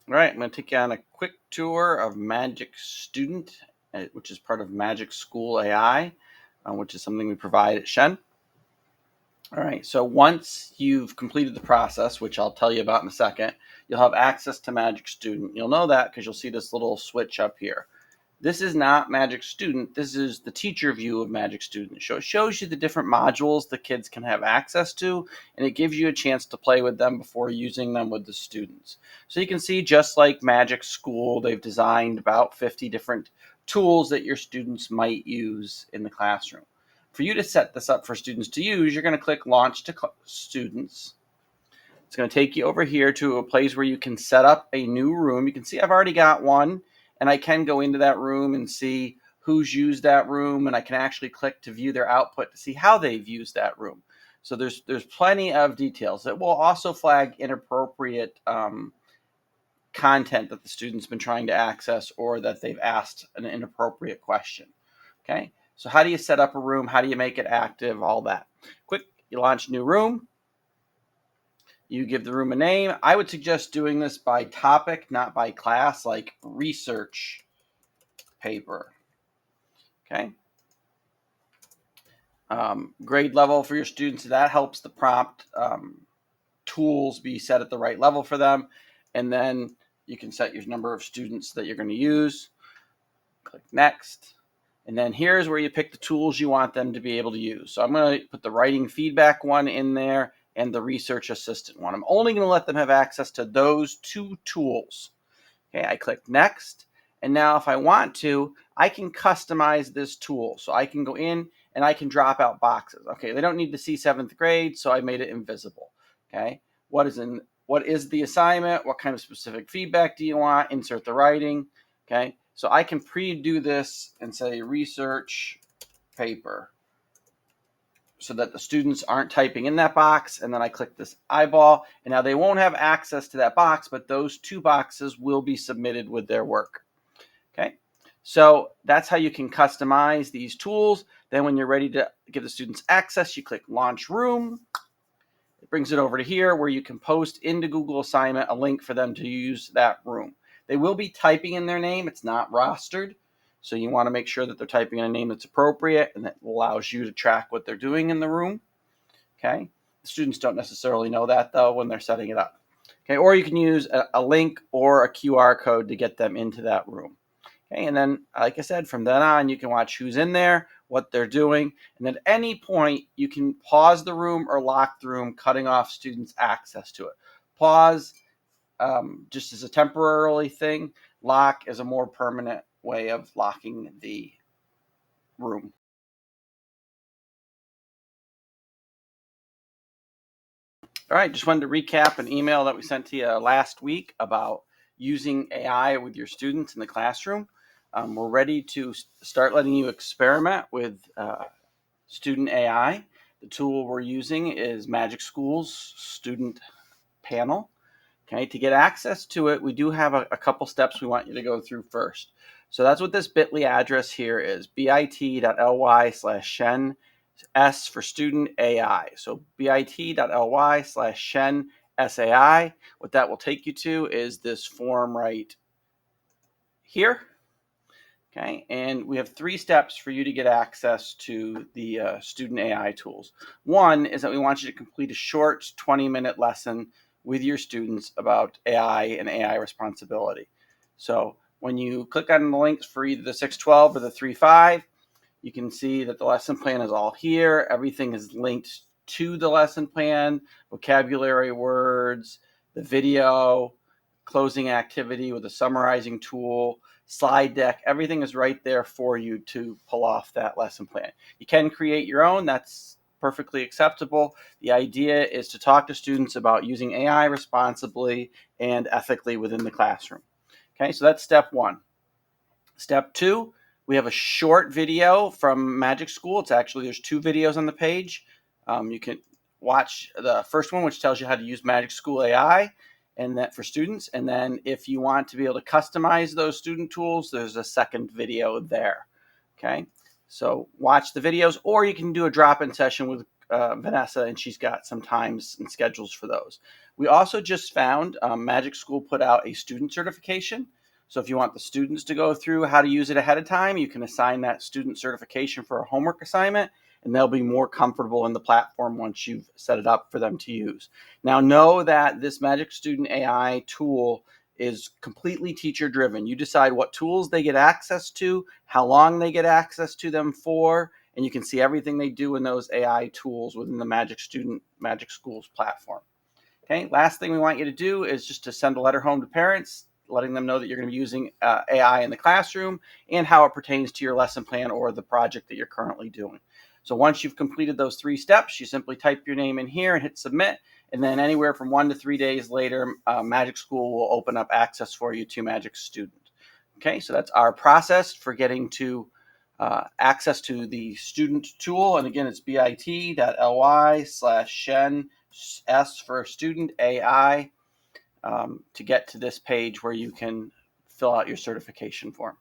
All right, I'm going to take you on a quick tour of MagicStudent, which is part of Magicstudentl.ai, which is something we provide at Shen. All right, so once you've completed the process, which I'll tell you about in a second, you'll have access to MagicStudent. You'll know that because you'll see this little switch up here. This is not MagicStudent. This is the teacher view of MagicStudent. So it shows you the different modules the kids can have access to, and it gives you a chance to play with them before using them with the students. So you can see, just like Magic School, they've designed about 50 different tools that your students might use in the classroom. For you to set this up for students to use, you're going to click Launch to Students. It's going to take you over here to a place where you can set up a new room. You can see I've already got one, and I can go into that room and see who's used that room, and I can actually click to view their output to see how they've used that room. So there's plenty of details. It will also flag inappropriate content that the student's been trying to access, or that they've asked an inappropriate question. Okay, so how do you set up a room? How do you make it active? All that. Quick, you launch new room. You give the room a name. I would suggest doing this by topic, not by class, like research paper. Okay. Grade level for your students. That helps the prompt tools be set at the right level for them. And then you can set your number of students that you're going to use. Click next. And then here's where you pick the tools you want them to be able to use. So I'm going to put the writing feedback one in there and the research assistant one. I'm only going to let them have access to those two tools. Okay, I click next. And now if I want to, I can customize this tool. So I can go in and I can drop out boxes. Okay, they don't need to see 7th grade, so I made it invisible. Okay, what is the assignment? What kind of specific feedback do you want? Insert the writing. Okay, so I can pre-do this and say research paper, so that the students aren't typing in that box, and then I click this eyeball, and now they won't have access to that box, but those two boxes will be submitted with their work. Okay, so that's how you can customize these tools. Then when you're ready to give the students access, you click Launch Room. It brings it over to here where you can post into Google Assignment a link for them to use that room. They will be typing in their name. It's not rostered. So you want to make sure that they're typing in a name that's appropriate and that allows you to track what they're doing in the room. Okay. The students don't necessarily know that, though, when they're setting it up. Okay. Or you can use a link or a QR code to get them into that room. Okay. And then, like I said, from then on, you can watch who's in there, what they're doing. And at any point, you can pause the room or lock the room, cutting off students' access to it. Pause just as a temporary thing. Lock is a more permanent way of locking the room. All right, just wanted to recap an email that we sent to you last week about using AI with your students in the classroom. We're ready to start letting you experiment with student AI. The tool we're using is Magic School's student panel. Okay, to get access to it, we do have a couple steps we want you to go through first. So that's what this bit.ly address here is, bit.ly/Shen, S for student AI. So bit.ly/Shen SAI. What that will take you to is this form right here. Okay, and we have 3 steps for you to get access to the student AI tools. One is that we want you to complete a short 20-minute lesson with your students about AI and AI responsibility. So when you click on the links for either the 612 or the 3.5, you can see that the lesson plan is all here. Everything is linked to the lesson plan, vocabulary words, the video, closing activity with a summarizing tool, slide deck. Everything is right there for you to pull off that lesson plan. You can create your own. That's perfectly acceptable. The idea is to talk to students about using AI responsibly and ethically within the classroom. Okay, so that's step 1. Step 2, we have a short video from Magic School. There's 2 videos on the page. You can watch the first one, which tells you how to use Magic School AI, and that for students. And then if you want to be able to customize those student tools, there's a second video there. Okay, so watch the videos, or you can do a drop-in session with Vanessa, and she's got some times and schedules for those. We also just found Magic School put out a student certification. So if you want the students to go through how to use it ahead of time, you can assign that student certification for a homework assignment, and they'll be more comfortable in the platform once you've set it up for them to use. Now, know that this Magic Student AI tool is completely teacher driven. You decide what tools they get access to, how long they get access to them for, and you can see everything they do in those AI tools within the Magic Schools platform. Okay, last thing we want you to do is just to send a letter home to parents, letting them know that you're going to be using AI in the classroom and how it pertains to your lesson plan or the project that you're currently doing. So once you've completed those 3 steps, you simply type your name in here and hit submit. And then anywhere from 1 to 3 days later, Magic School will open up access for you to Magic Student. Okay, so that's our process for getting to access to the student tool. And again, it's bit.ly/shen S for student AI to get to this page where you can fill out your certification form.